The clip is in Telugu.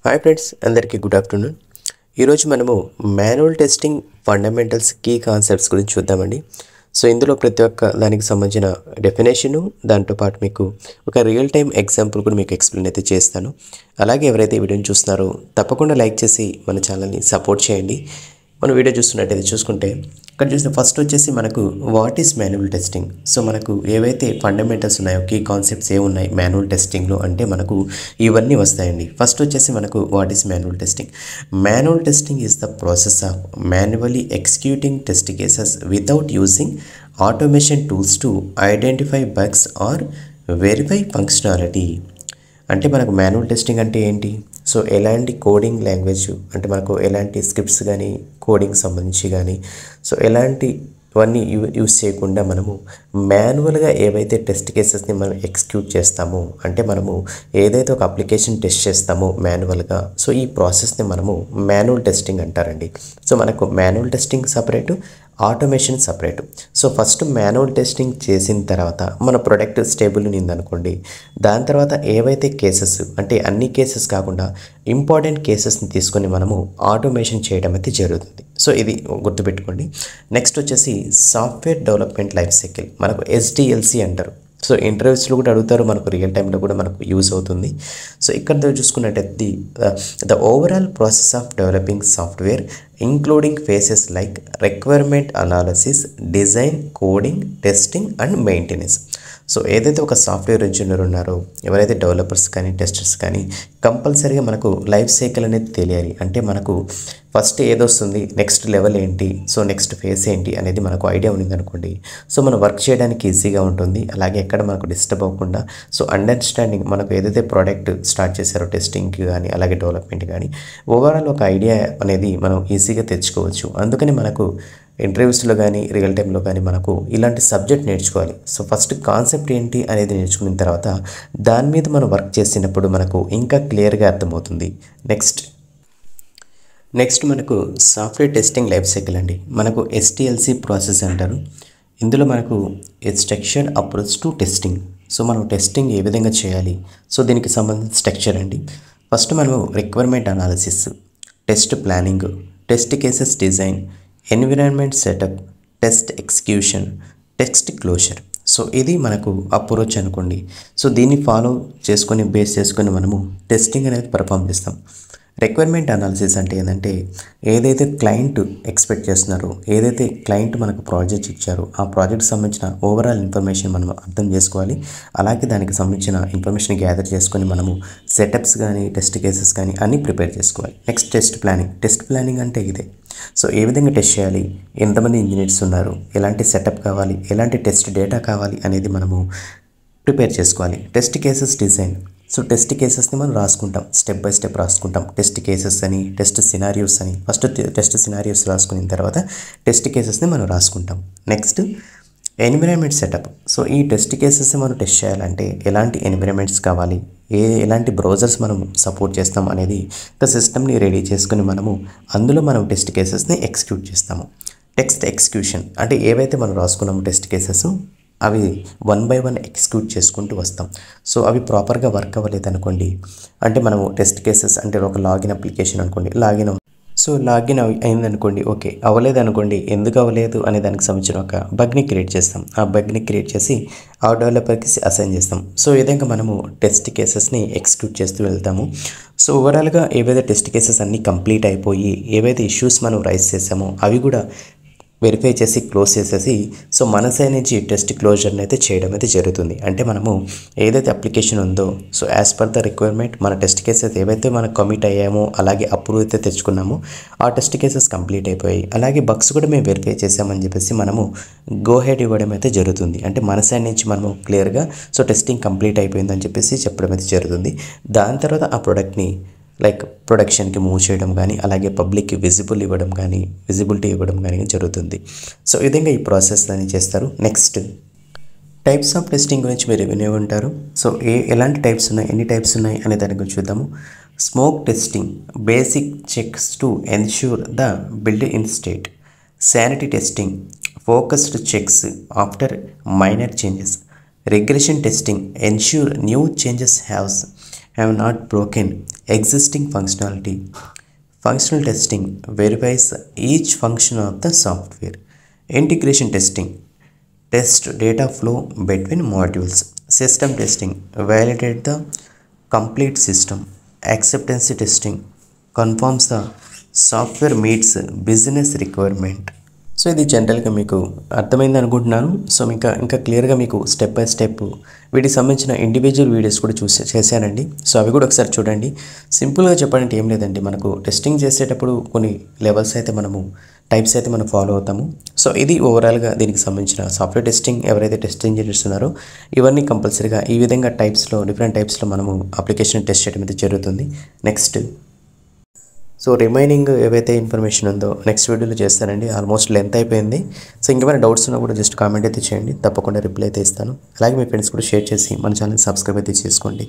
హాయ్ ఫ్రెండ్స్, అందరికీ గుడ్ ఆఫ్టర్నూన్. ఈరోజు మనము manual testing fundamentals key concepts గురించి చూద్దామండి. సో ఇందులో ప్రతి ఒక్క దానికి సంబంధించిన డెఫినేషను, దాంతోపాటు మీకు ఒక రియల్ టైం ఎగ్జాంపుల్ కూడా మీకు ఎక్స్ప్లెయిన్ అయితే చేస్తాను. అలాగే ఎవరైతే ఈ వీడియోని చూస్తున్నారో తప్పకుండా లైక్ చేసి మన ఛానల్ని సపోర్ట్ చేయండి. మనం వీడియో చూస్తున్నట్టయితే చూసుకుంటే ఇక్కడ చూసిన ఫస్ట్ వచ్చేసి మనకు what is manual testing. So మనకు ఏవైతే ఫండమెంటల్స్ ఉన్నాయో, కీ కాన్సెప్ట్స్ ఉన్నాయి మాన్యువల్ టెస్టింగ్లో అంటే మనకు ఇవన్నీ వస్తాయండి. ఫస్ట్ వచ్చేసి మనకు what is manual testing. Manual testing is the process of manually executing test cases without using automation tools to identify bugs or verify functionality. అంటే మనకు మాన్యువల్ టెస్టింగ్ అంటే ఏంటి? సో ఎలాంటి కోడింగ్ లాంగ్వేజ్ అంటే మనకు ఎలాంటి స్క్రిప్ట్స్ కానీ కోడింగ్ సంబంధించి కానీ సో ఎలాంటివన్నీ యూస్ చేయకుండా మనము మాన్యువల్గా ఏవైతే టెస్ట్ కేసెస్ని మనం ఎగ్జిక్యూట్ చేస్తామో, అంటే మనము ఏదైతే ఒక అప్లికేషన్ టెస్ట్ చేస్తామో మాన్యువల్గా, సో ఈ ప్రాసెస్ని మనము మాన్యువల్ టెస్టింగ్ అంటారండి. సో మనకు manual testing separate, automation separate. So first manual testing చేసిన తర్వాత మన ప్రొడక్ట్ స్టేబుల్ ఉందనుకోండి, దాని తర్వాత ఏవైతే కేసెస్ అంటే అన్ని కేసెస్ కాకుండా ఇంపార్టెంట్ కేసెస్ని తీసుకొని మనము ఆటోమేషన్ చేయడం అయితే జరుగుతుంది. సో ఇది గుర్తుపెట్టుకోండి. నెక్స్ట్ వచ్చేసి సాఫ్ట్వేర్ డెవలప్మెంట్ లైఫ్ సైకిల్, మనకు SDLC అంటారు. సో ఇంటర్వ్యూస్లో కూడా అడుగుతారు, మనకు రియల్ టైంలో కూడా మనకు యూజ్ అవుతుంది. సో ఇక్కడ చూసుకున్నట్టయితే the overall process of developing software including faces like requirement analysis, design, coding, testing and maintenance. So ఏదైతే ఒక సాఫ్ట్వేర్ ఇంజనీర్ ఉన్నారో, ఎవరైతే డెవలపర్స్ కానీ టెస్టర్స్ కానీ కంపల్సరీగా మనకు లైఫ్ సైకిల్ అనేది తెలియాలి. అంటే మనకు ఫస్ట్ ఏదొస్తుంది, నెక్స్ట్ లెవెల్ ఏంటి, సో నెక్స్ట్ ఫేస్ ఏంటి అనేది మనకు ఐడియా ఉందనుకోండి, సో మనం వర్క్ చేయడానికి ఈజీగా ఉంటుంది. అలాగే ఎక్కడ మనకు డిస్టర్బ్ అవ్వకుండా సో అండర్స్టాండింగ్ మనకు ఏదైతే ప్రోడక్ట్ స్టార్ట్ చేశారో టెస్టింగ్కి కానీ అలాగే డెవలప్మెంట్ కానీ ఓవరాల్ ఒక ఐడియా అనేది మనం ఈజీగా తెచ్చుకోవచ్చు. అందుకని మనకు ఇంటర్వ్యూస్లో కానీ రియల్ టైంలో కానీ మనకు ఇలాంటి సబ్జెక్ట్ నేర్చుకోవాలి. సో ఫస్ట్ కాన్సెప్ట్ ఏంటి అనేది నేర్చుకున్న తర్వాత దాని మీద మనం వర్క్ చేసినప్పుడు మనకు ఇంకా క్లియర్గా అర్థమవుతుంది. నెక్స్ట్ మనకు సాఫ్ట్వేర్ టెస్టింగ్ లైఫ్ సైకిల్ అండి. మనకు SDLC ప్రాసెస్ అంటారు. ఇందులో మనకు structured approach to testing. So మనం టెస్టింగ్ ఏ విధంగా చేయాలి, సో దీనికి సంబంధించిన స్ట్రక్చర్ అండి. ఫస్ట్ మనము requirement analysis, test planning, test cases design, environment setup, test execution, test closure. So ఇది మనకు అప్రోచ్ అనుకోండి. సో దీన్ని ఫాలో చేసుకొని బేస్ చేసుకొని మనము టెస్టింగ్ అనేది పర్ఫామ్ చేస్తాం. రిక్వైర్మెంట్ అనాలిసిస్ అంటే ఏంటంటే ఏదైతే క్లయింట్ ఎక్స్పెక్ట్ చేస్తున్నారో, ఏదైతే క్లయింట్ మనకు ప్రాజెక్ట్ ఇచ్చారో ఆ ప్రాజెక్ట్కి సంబంధించిన ఓవరాల్ ఇన్ఫర్మేషన్ మనం అర్థం చేసుకోవాలి. అలాగే దానికి సంబంధించిన ఇన్ఫర్మేషన్ గ్యాదర్ చేసుకొని మనము సెటప్స్ కానీ టెస్ట్ కేసెస్ కానీ అన్నీ ప్రిపేర్ చేసుకోవాలి. నెక్స్ట్ టెస్ట్ ప్లానింగ్ అంటే ఇదే. సో ఏ విధంగా టెస్ట్ చేయాలి, ఎంతమంది ఇంజనీర్స్ ఉన్నారు, ఎలాంటి సెటప్ కావాలి, ఎలాంటి టెస్ట్ డేటా కావాలి అనేది మనము ప్రిపేర్ చేసుకోవాలి. Test cases design, so test కేసెస్ని మనం రాసుకుంటాం, స్టెప్ బై స్టెప్ రాసుకుంటాం. టెస్ట్ కేసెస్ అని, టెస్ట్ సినారియోస్ అని, ఫస్ట్ టెస్ట్ సినారియోస్ రాసుకున్న తర్వాత టెస్ట్ కేసెస్ని మనం రాసుకుంటాం. Next environment setup. సో ఈ టెస్ట్ కేసెస్ని మనం టెస్ట్ చేయాలంటే ఎలాంటి ఎన్విరాన్మెంట్స్ కావాలి, ఎలాంటి బ్రౌజర్స్ మనం సపోర్ట్ చేస్తాం అనేది ఒక సిస్టమ్ని రెడీ చేసుకుని మనము అందులో మనం టెస్ట్ కేసెస్ని ఎగ్జిక్యూట్ చేస్తాము. టెస్ట్ ఎగ్జిక్యూషన్ అంటే ఏవైతే మనం రాసుకున్నామో టెస్ట్ కేసెస్ అవి 1 by 1 ఎగ్జిక్యూట్ చేసుకుంటూ వస్తాం. సో అవి ప్రాపర్గా వర్క్ అవ్వలేదు అనుకోండి, అంటే మనము టెస్ట్ కేసెస్ అంటే ఒక లాగిన్ అప్లికేషన్ అనుకోండి, లాగిన్ అయిందనుకోండి, ఓకే అవ్వలేదు అనుకోండి, ఎందుకు అవ్వలేదు అనే దానికి సంబంధించిన ఒక బగ్ని క్రియేట్ చేస్తాం. ఆ బగ్ని క్రియేట్ చేసి ఆ డెవలపర్కి అసైన్ చేస్తాం. సో ఈ విధంగా మనము టెస్ట్ కేసెస్ని ఎగ్జిక్యూట్ చేస్తూ వెళ్తాము. సో ఓవరాల్గా ఏవైతే టెస్ట్ కేసెస్ అన్నీ కంప్లీట్ అయిపోయి ఏవైతే ఇష్యూస్ మనం రైజ్ చేసామో అవి కూడా వెరిఫై చేసి క్లోజ్ చేసేసి సో మన సైడ్ నుంచి టెస్ట్ క్లోజర్ని అయితే చేయడం అయితే జరుగుతుంది. అంటే మనము ఏదైతే అప్లికేషన్ ఉందో so as per the requirement మన టెస్ట్ కేసెస్ ఏవైతే మనం కమిట్ అయ్యామో అలాగే అప్రూవ్ అయితే తెచ్చుకున్నామో ఆ టెస్ట్ కేసెస్ కంప్లీట్ అయిపోయాయి, అలాగే బగ్స్ కూడా మేము వెరిఫై చేసామని చెప్పేసి మనము గో హెడ్ ఇవ్వడం అయితే జరుగుతుంది. అంటే మన సైడ్ నుంచి మనము క్లియర్గా సో టెస్టింగ్ కంప్లీట్ అయిపోయిందని చెప్పేసి చెప్పడం అయితే జరుగుతుంది. దాని తర్వాత ఆ ప్రోడక్ట్ని లైక్ ప్రొడక్షన్కి మూవ్ చేయడం కానీ అలాగే పబ్లిక్కి విజిబిలిటీ ఇవ్వడం కానీ జరుగుతుంది. సో ఈ విధంగా ఈ ప్రాసెస్ అని చేస్తారు. నెక్స్ట్ టైప్స్ ఆఫ్ టెస్టింగ్ గురించి మీరు వినే ఉంటారు. సో ఎలాంటి టైప్స్ ఉన్నాయి, ఎన్ని టైప్స్ ఉన్నాయి అనే దాని గురించి చూద్దాము. Smoke testing, basic checks to ensure the build in state. Sanity testing, focused checks after minor changes. Regression testing, ensure new changes haves have not broken existing functionality. Functional testing verifies each function of the software. Integration testing test data flow between modules. System testing validate the complete system. Acceptance testing confirms the software meets business requirement. So ఇది జనరల్గా మీకు అర్థమైంది అనుకుంటున్నాను. సో ఇంకా క్లియర్గా మీకు స్టెప్ బై స్టెప్ వీటికి సంబంధించిన ఇండివిజువల్ వీడియోస్ కూడా చేశానండి. సో అవి కూడా ఒకసారి చూడండి. సింపుల్గా చెప్పాలంటే ఏం లేదండి, మనకు టెస్టింగ్ చేసేటప్పుడు కొన్ని లెవెల్స్ అయితే టైప్స్ అయితే మనం ఫాలో అవుతాము. సో ఇది ఓవరాల్గా దీనికి సంబంధించిన సాఫ్ట్వేర్ టెస్టింగ్ ఎవరైతే టెస్ట్ ఇంజనీర్స్ ఉన్నారో ఇవన్నీ కంపల్సరీగా ఈ విధంగా డిఫరెంట్ టైప్స్లో మనము అప్లికేషన్ టెస్ట్ చేయడం అయితే జరుగుతుంది. నెక్స్ట్ సో రిమైనింగ్ ఏవైతే ఇన్ఫర్మేషన్ ఉందో నెక్స్ట్ వీడియోలో చేస్తానండి. ఆల్మోస్ట్ లెంత్ అయిపోయింది. సో ఇంకేమైనా డౌట్స్ ఉన్నా కూడా జస్ట్ కామెంట్ అయితే చేయండి, తప్పకుండా రిప్లై అయితే ఇస్తాను. అలాగే మీ ఫ్రెండ్స్ కూడా షేర్ చేసి మన ఛానల్ సబ్స్క్రైబ్ అయితే చేసుకోండి.